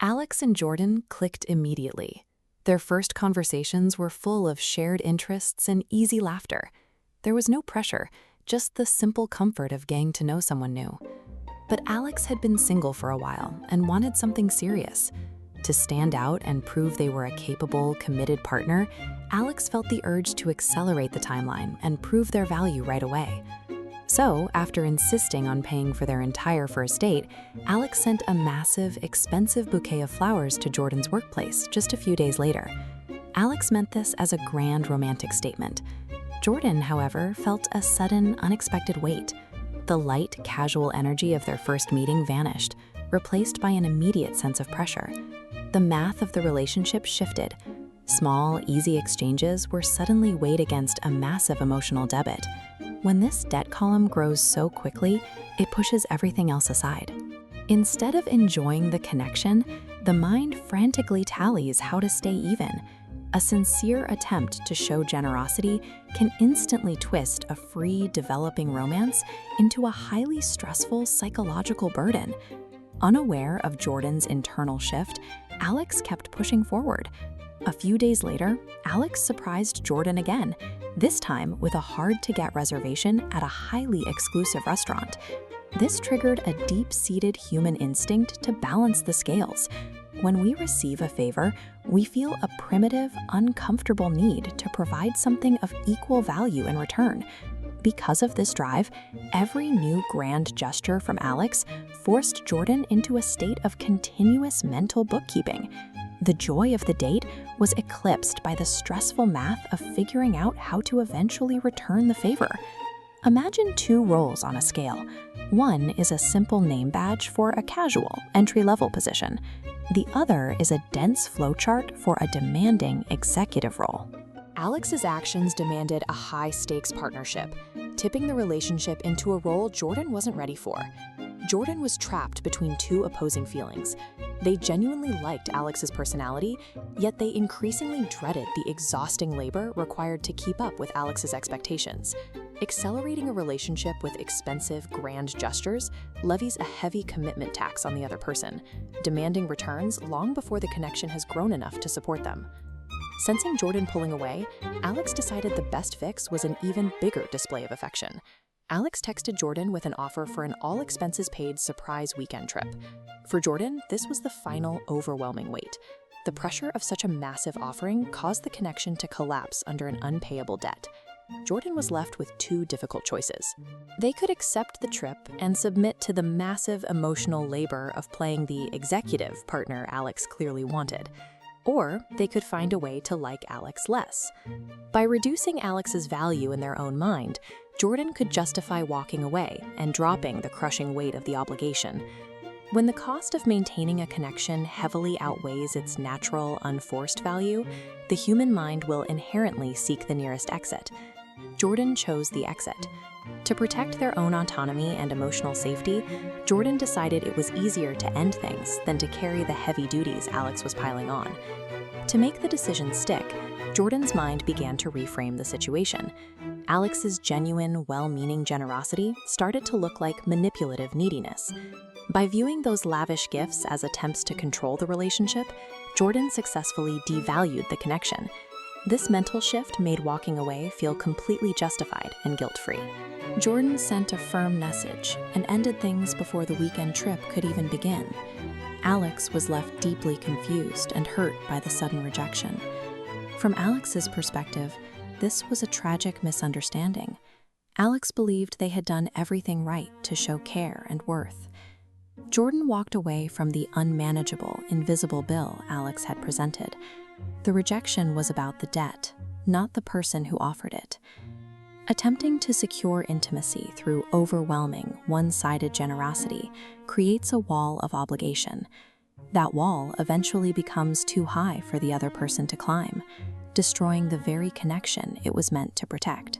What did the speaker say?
Alex and Jordan clicked immediately. Their first conversations were full of shared interests and easy laughter. There was no pressure, just the simple comfort of getting to know someone new. But Alex had been single for a while and wanted something serious. To stand out and prove they were a capable, committed partner, Alex felt the urge to accelerate the timeline and prove their value right away. So, after insisting on paying for their entire first date, Alex sent a massive, expensive bouquet of flowers to Jordan's workplace just a few days later. Alex meant this as a grand romantic statement. Jordan, however, felt a sudden, unexpected weight. The light, casual energy of their first meeting vanished, replaced by an immediate sense of pressure. The math of the relationship shifted. Small, easy exchanges were suddenly weighed against a massive emotional debit. When this debt column grows so quickly, it pushes everything else aside. Instead of enjoying the connection, the mind frantically tallies how to stay even. A sincere attempt to show generosity can instantly twist a free, developing romance into a highly stressful psychological burden. Unaware of Jordan's internal shift, Alex kept pushing forward. A few days later, Alex surprised Jordan again, this time with a hard-to-get reservation at a highly exclusive restaurant. This triggered a deep-seated human instinct to balance the scales. When we receive a favor, we feel a primitive, uncomfortable need to provide something of equal value in return. Because of this drive, every new grand gesture from Alex forced Jordan into a state of continuous mental bookkeeping. The joy of the date was eclipsed by the stressful math of figuring out how to eventually return the favor. Imagine two roles on a scale. One is a simple name badge for a casual, entry-level position. The other is a dense flowchart for a demanding executive role. Alex's actions demanded a high-stakes partnership, tipping the relationship into a role Jordan wasn't ready for. Jordan was trapped between two opposing feelings. They genuinely liked Alex's personality, yet they increasingly dreaded the exhausting labor required to keep up with Alex's expectations. Accelerating a relationship with expensive, grand gestures levies a heavy commitment tax on the other person, demanding returns long before the connection has grown enough to support them. Sensing Jordan pulling away, Alex decided the best fix was an even bigger display of affection. Alex texted Jordan with an offer for an all-expenses-paid surprise weekend trip. For Jordan, this was the final, overwhelming weight. The pressure of such a massive offering caused the connection to collapse under an unpayable debt. Jordan was left with two difficult choices. They could accept the trip and submit to the massive emotional labor of playing the executive partner Alex clearly wanted. Or they could find a way to like Alex less. By reducing Alex's value in their own mind, Jordan could justify walking away and dropping the crushing weight of the obligation. When the cost of maintaining a connection heavily outweighs its natural, unforced value, the human mind will inherently seek the nearest exit. Jordan chose the exit. To protect their own autonomy and emotional safety, Jordan decided it was easier to end things than to carry the heavy duties Alex was piling on. To make the decision stick, Jordan's mind began to reframe the situation. Alex's genuine, well-meaning generosity started to look like manipulative neediness. By viewing those lavish gifts as attempts to control the relationship, Jordan successfully devalued the connection. This mental shift made walking away feel completely justified and guilt-free. Jordan sent a firm message and ended things before the weekend trip could even begin. Alex was left deeply confused and hurt by the sudden rejection. From Alex's perspective, this was a tragic misunderstanding. Alex believed they had done everything right to show care and worth. Jordan walked away from the unmanageable, invisible bill Alex had presented. The rejection was about the debt, not the person who offered it. Attempting to secure intimacy through overwhelming, one-sided generosity creates a wall of obligation. That wall eventually becomes too high for the other person to climb, destroying the very connection it was meant to protect.